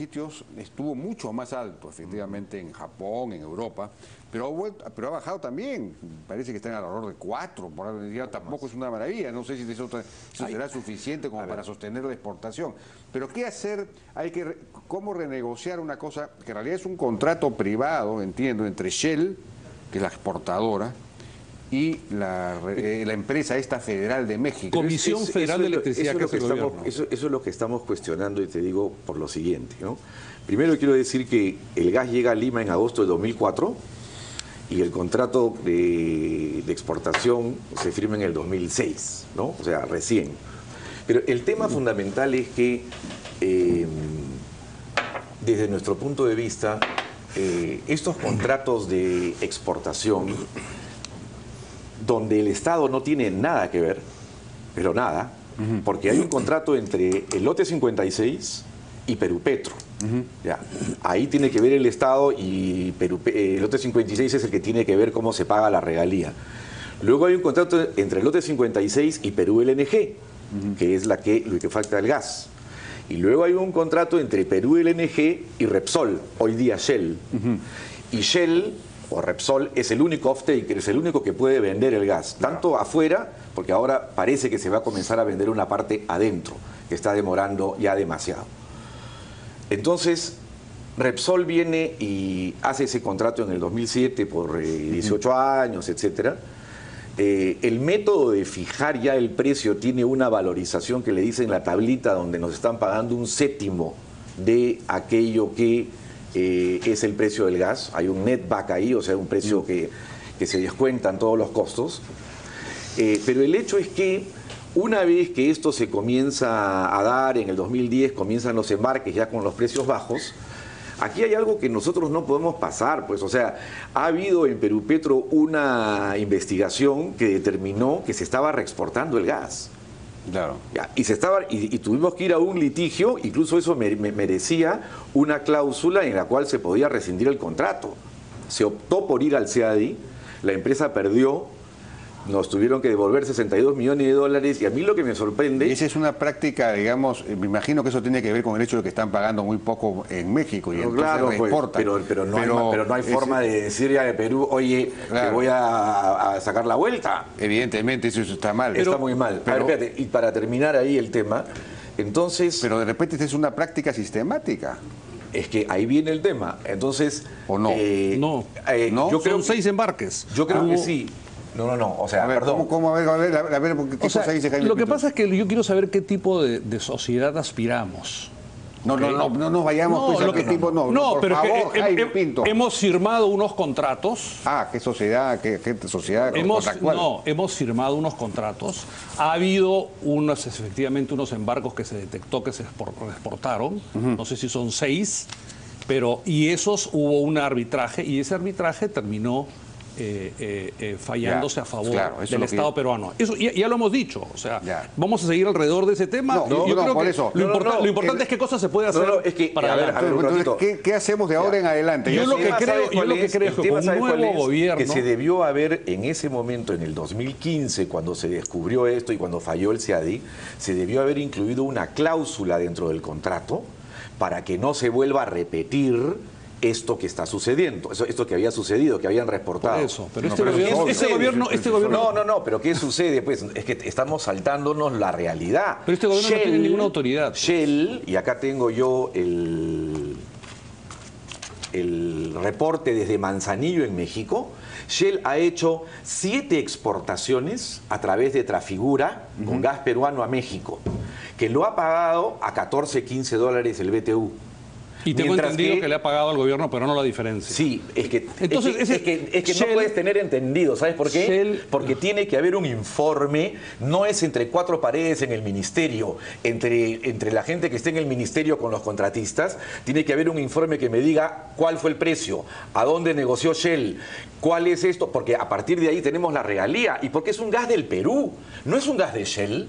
sitios estuvo mucho más alto, efectivamente, en Japón, en Europa, pero ha bajado también. Parece que está en alrededor de 4, ya tampoco es una maravilla. No sé si eso será suficiente como para sostener la exportación. Pero ¿qué hacer? ¿Cómo renegociar una cosa que en realidad es un contrato privado, entiendo, entre Shell, que es la exportadora, y la empresa esta federal de México? Comisión Federal de Electricidad, eso es lo que estamos cuestionando, y te digo por lo siguiente, ¿no? Primero quiero decir que el gas llega a Lima en agosto de 2004 y el contrato de exportación se firma en el 2006, ¿no? O sea, recién. Pero el tema fundamental es que, desde nuestro punto de vista, estos contratos de exportación, donde el Estado no tiene nada que ver, pero nada, porque hay un contrato entre el lote 56 y Perupetro. Ya. Ahí tiene que ver el Estado y el lote 56 es el que tiene que ver cómo se paga la regalía. Luego hay un contrato entre el lote 56 y Perú LNG, que es lo que falta del gas. Y luego hay un contrato entre Perú LNG y Repsol, hoy día Shell. Y Shell o Repsol es el único off-taker, es el único que puede vender el gas, tanto afuera, porque ahora parece que se va a comenzar a vender una parte adentro, que está demorando ya demasiado. Entonces, Repsol viene y hace ese contrato en el 2007 por 18 años, etcétera. El método de fijar ya el precio tiene una valorización que le dicen la tablita, donde nos están pagando un séptimo de aquello que es el precio del gas. Hay un netback ahí, o sea, un precio que se descuentan todos los costos. Pero el hecho es que una vez que esto se comienza a dar, en el 2010 comienzan los embarques ya con los precios bajos, aquí hay algo que nosotros no podemos pasar, pues, o sea, ha habido en Perupetro una investigación que determinó que se estaba reexportando el gas. Claro. Y tuvimos que ir a un litigio, incluso eso merecía una cláusula en la cual se podía rescindir el contrato. Se optó por ir al CADI, la empresa perdió, nos tuvieron que devolver 62 millones de dólares, y a mí lo que me sorprende... Y esa es una práctica, digamos, me imagino que eso tiene que ver con el hecho de que están pagando muy poco en México y entonces claro, exportan. Pues, pero no hay forma de decirle a Perú, oye, claro, te voy a sacar la vuelta. Evidentemente eso está mal. Está muy mal. A ver, espérate, y para terminar ahí el tema, entonces... Pero de repente esta es una práctica sistemática. Es que ahí viene el tema. Entonces... ¿O no? No. Yo creo son 6 embarques. Yo creo que sí. No, o sea, a ver, perdón. A ver, ¿qué cosa dice Jaime Lo que Pinto? pasa es que yo quiero saber qué tipo de sociedad aspiramos. No nos vayamos pues, a qué tipo, No, por favor, Jaime Pinto. Hemos firmado unos contratos. ¿Qué sociedad? ¿Qué sociedad contractual? No, hemos firmado unos contratos. Ha habido efectivamente unos embarcos que se detectó que se exportaron. No sé si son 6, y esos hubo un arbitraje, y ese arbitraje terminó fallándose a favor del Estado peruano. Eso ya lo hemos dicho, o sea, vamos a seguir alrededor de ese tema. Yo creo que lo importante es qué cosas se puede hacer para entonces, ¿qué hacemos de ahora en adelante? Yo lo que creo es que con un nuevo gobierno... Que se debió haber en ese momento, en el 2015, cuando se descubrió esto y cuando falló el CADI, se debió haber incluido una cláusula dentro del contrato para que no se vuelva a repetir esto que está sucediendo, esto que había sucedido, que habían reportado. Por eso, pero este gobierno... pero ¿qué sucede? Pues es que estamos saltándonos la realidad. Pero este gobierno no tiene ninguna autoridad. Pues. Shell, y acá tengo yo el reporte desde Manzanillo, en México. Shell ha hecho 7 exportaciones a través de Trafigura con gas peruano a México, que lo ha pagado a 14, 15 dólares el BTU. Y tengo entendido que le ha pagado al gobierno, pero no la diferencia. Sí, es que Shell, no puedes tener entendido, ¿sabes por qué? Porque tiene que haber un informe, no es entre 4 paredes en el ministerio, entre la gente que esté en el ministerio con los contratistas, tiene que haber un informe que me diga cuál fue el precio, a dónde negoció Shell, cuál es esto, porque a partir de ahí tenemos la regalía, y porque es un gas del Perú, no es un gas de Shell.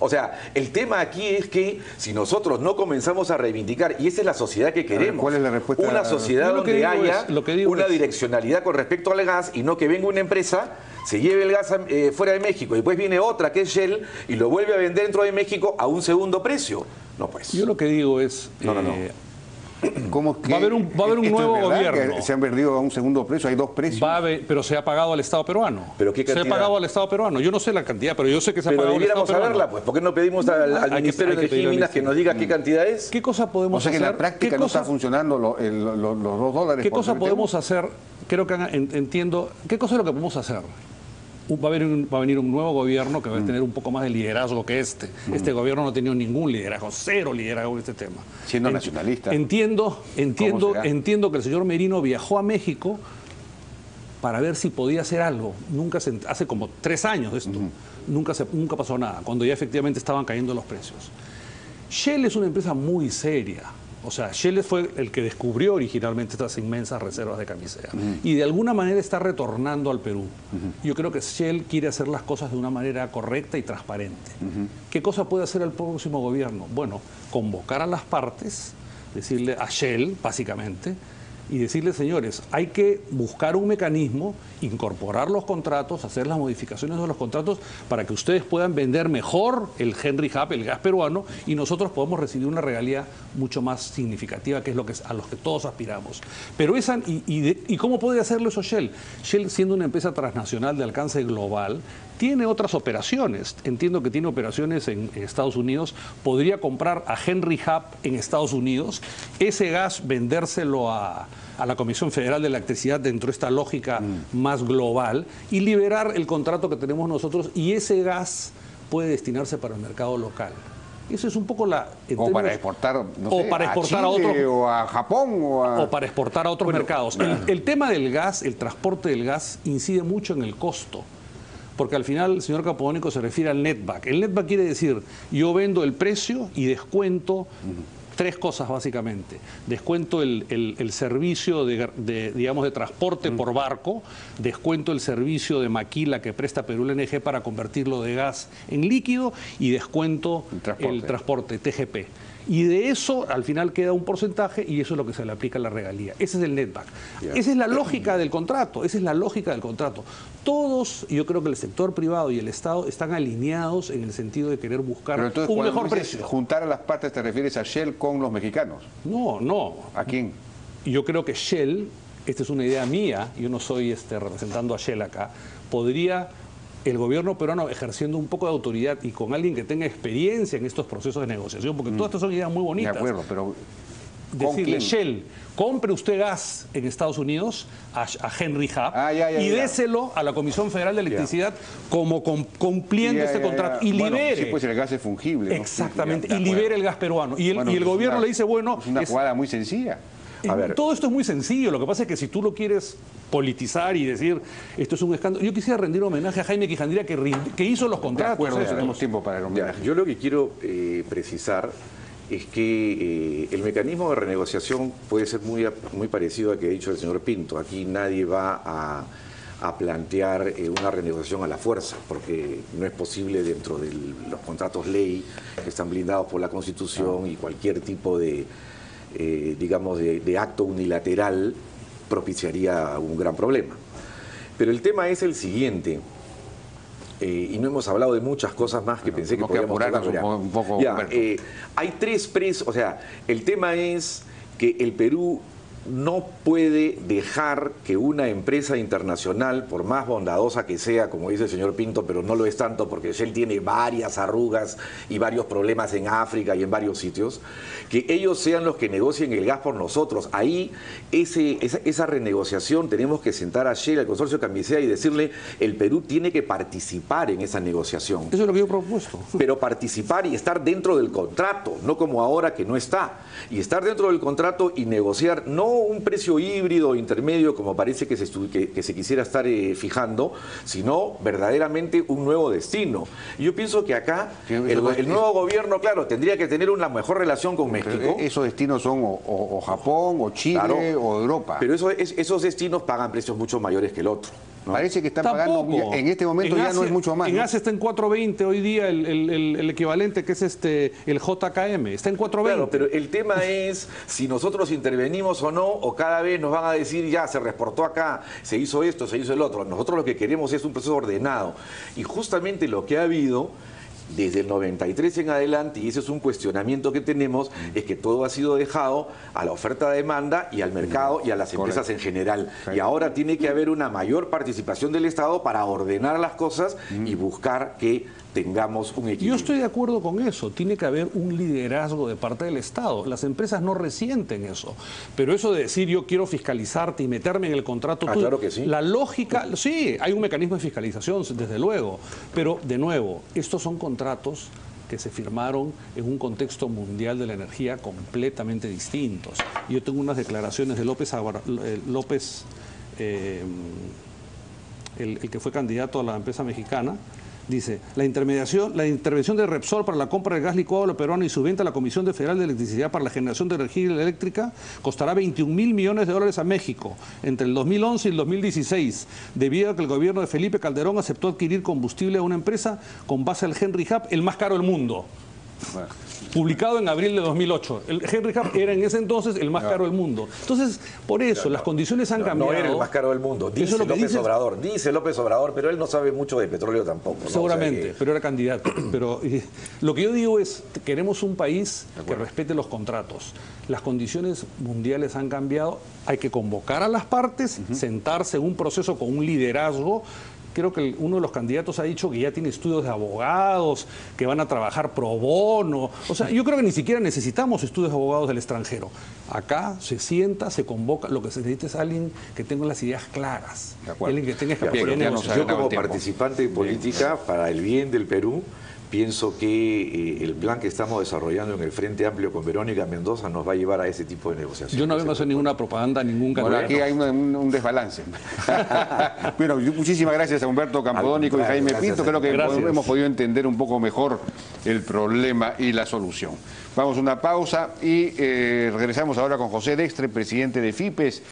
O sea, el tema aquí es que si nosotros no comenzamos a reivindicar, y esa es la sociedad que queremos, ¿cuál es la respuesta? Una sociedad donde haya una direccionalidad con respecto al gas, y no que venga una empresa, se lleve el gas fuera de México, y después viene otra que es Shell y lo vuelve a vender dentro de México a un segundo precio. No, pues. Yo lo que digo es... ¿Cómo es que Va a haber un esto nuevo es verdad, gobierno. que se han perdido a un segundo precio, hay dos precios? Pero se ha pagado al Estado peruano. ¿Pero qué se ha cantidad? pagado al Estado peruano. Yo no sé la cantidad, pero yo sé que se ha Pero pagado al Estado debiéramos peruano. saberla, pues. ¿Por qué no pedimos al Ministerio de Energía y Minas que nos diga qué cantidad es? ¿Qué cosa O podemos sea que hacer? en la práctica no está funcionando los $2. ¿Qué por cosa CBTU. podemos hacer? Creo que entiendo. ¿Qué cosa es lo que podemos hacer? Va a venir un nuevo gobierno que va a tener un poco más de liderazgo que este. Este gobierno no ha tenido ningún liderazgo, cero liderazgo en este tema. Siendo nacionalista. Entiendo que el señor Merino viajó a México para ver si podía hacer algo. Hace como 3 años de esto. Nunca pasó nada, cuando ya efectivamente estaban cayendo los precios. Shell es una empresa muy seria. O sea, Shell fue el que descubrió originalmente estas inmensas reservas de camisea. Y de alguna manera está retornando al Perú. Yo creo que Shell quiere hacer las cosas de una manera correcta y transparente. ¿Qué cosa puede hacer el próximo gobierno? Bueno, convocar a las partes, decirle a Shell, básicamente, y decirle, señores, hay que buscar un mecanismo, incorporar los contratos, hacer las modificaciones de los contratos para que ustedes puedan vender mejor el Henry Hub, el gas peruano, y nosotros podemos recibir una regalía mucho más significativa, que es a los que todos aspiramos. Pero ¿y cómo puede hacerlo eso Shell? Shell, siendo una empresa transnacional de alcance global, tiene otras operaciones. Entiendo que tiene operaciones en Estados Unidos. Podría comprar a Henry Hub en Estados Unidos, ese gas vendérselo a la Comisión Federal de Electricidad dentro de esta lógica más global y liberar el contrato que tenemos nosotros, y ese gas puede destinarse para el mercado local. Eso es un poco o para exportar, no sé, para exportar a Chile, a otros, o a Japón, o para exportar a otros mercados. El tema del gas, el transporte del gas, incide mucho en el costo. Porque al final el señor Capodónico se refiere al netback. El netback quiere decir, yo vendo el precio y descuento 3 cosas básicamente. Descuento el servicio de transporte por barco, descuento el servicio de maquila que presta Perú LNG para convertirlo de gas en líquido, y descuento el transporte TGP. Y de eso al final queda un porcentaje, y eso es lo que se le aplica a la regalía. Ese es el netback. Esa es la lógica del contrato. Esa es la lógica del contrato. Todos, yo creo que el sector privado y el Estado están alineados en el sentido de querer buscar un mejor precio. Juntar a las partes, ¿te refieres a Shell con los mexicanos? No. ¿A quién? Yo creo que Shell, esta es una idea mía, yo no soy representando a Shell acá, podría el gobierno peruano, ejerciendo un poco de autoridad y con alguien que tenga experiencia en estos procesos de negociación, porque todas estas son ideas muy bonitas. De acuerdo, pero decirle, Shell, compre usted gas en Estados Unidos a Henry Hub y déselo a la Comisión Federal de Electricidad como cumpliendo este contrato y libere. Sí, pues el gas es fungible. Exactamente, y libere el gas peruano. Y el gobierno le dice, bueno... Es una jugada muy sencilla. A ver. Todo esto es muy sencillo. Lo que pasa es que si tú lo quieres politizar y decir esto es un escándalo, yo quisiera rendir homenaje a Jaime Quijandría que hizo los contratos. De acuerdo, tenemos tiempo para el homenaje. Yo lo que quiero precisar es que el mecanismo de renegociación puede ser muy parecido al que ha dicho el señor Pinto. Aquí nadie va a plantear una renegociación a la fuerza, porque no es posible dentro de los contratos ley que están blindados por la Constitución, y cualquier tipo de de acto unilateral propiciaría un gran problema. Pero el tema es el siguiente, y no hemos hablado de muchas cosas más que pensé que podíamos hablar. Un poco, hay 3 presos, o sea, el tema es que el Perú no puede dejar que una empresa internacional, por más bondadosa que sea, como dice el señor Pinto, pero no lo es tanto porque Shell tiene varias arrugas y varios problemas en África y en varios sitios, que ellos sean los que negocien el gas por nosotros. Ahí esa renegociación tenemos que sentar a Shell, al consorcio Camisea, y decirle, el Perú tiene que participar en esa negociación. Eso es lo que yo he propuesto. Pero participar y estar dentro del contrato, no como ahora que no está. Y estar dentro del contrato y negociar, no un precio híbrido intermedio como parece que se quisiera estar fijando, sino verdaderamente un nuevo destino. Y yo pienso que acá el nuevo gobierno, claro, tendría que tener una mejor relación con México. Esos destinos son o Japón, o Chile, claro, o Europa. Pero esos destinos pagan precios mucho mayores que el otro, ¿no? Parece que están pagando, en este momento ya no es mucho más. En Asia está en 4.20 hoy día el equivalente, que es el JKM, está en 4.20. Claro, pero el tema es si nosotros intervenimos o no, o cada vez nos van a decir, ya se reportó acá, se hizo esto, se hizo el otro. Nosotros lo que queremos es un proceso ordenado. Y justamente lo que ha habido desde el 93 en adelante, y ese es un cuestionamiento que tenemos, es que todo ha sido dejado a la oferta-demanda y al mercado y a las empresas en general. Y ahora tiene que haber una mayor participación del Estado para ordenar las cosas y buscar que tengamos un equilibrio. Yo estoy de acuerdo con eso. Tiene que haber un liderazgo de parte del Estado. Las empresas no resienten eso. Pero eso de decir yo quiero fiscalizarte y meterme en el contrato... Claro que sí. La lógica... Sí, hay un mecanismo de fiscalización, desde luego. Pero, de nuevo, estos son contratos que se firmaron en un contexto mundial de la energía completamente distintos. Yo tengo unas declaraciones de López, el que fue candidato a la empresa mexicana. Dice, la intervención de Repsol para la compra de gas licuado a lo peruano y su venta a la Comisión Federal de Electricidad para la generación de energía eléctrica costará 21.000 millones de dólares a México entre el 2011 y el 2016, debido a que el gobierno de Felipe Calderón aceptó adquirir combustible a una empresa con base al Henry Hub, el más caro del mundo. Bueno, publicado en abril de 2008. El Henry Hub era en ese entonces el más caro del mundo. Entonces, por eso, las condiciones han cambiado. No era el más caro del mundo, dice López Obrador. Dice López Obrador, pero él no sabe mucho de petróleo tampoco, ¿no? Seguramente, o sea que... pero era candidato. Pero lo que yo digo es, queremos un país que respete los contratos. Las condiciones mundiales han cambiado, hay que convocar a las partes, sentarse en un proceso con un liderazgo. Creo que uno de los candidatos ha dicho que ya tiene estudios de abogados, que van a trabajar pro bono. O sea, yo creo que ni siquiera necesitamos estudios de abogados del extranjero. Acá se sienta, se convoca. Lo que se necesita es alguien que tenga las ideas claras. Alguien que tenga capacidad de negociación. Yo como participante en política, para el bien del Perú, pienso que el plan que estamos desarrollando en el Frente Amplio con Verónica Mendoza nos va a llevar a ese tipo de negociaciones. Yo no vengo a hacer ninguna propaganda, ningún candidato. Bueno, aquí hay un desbalance. Bueno, muchísimas gracias a Humberto Campodónico y Jaime Pinto. Creo que hemos podido entender un poco mejor el problema y la solución. Vamos a una pausa y regresamos ahora con José Dextre, presidente de FIPES.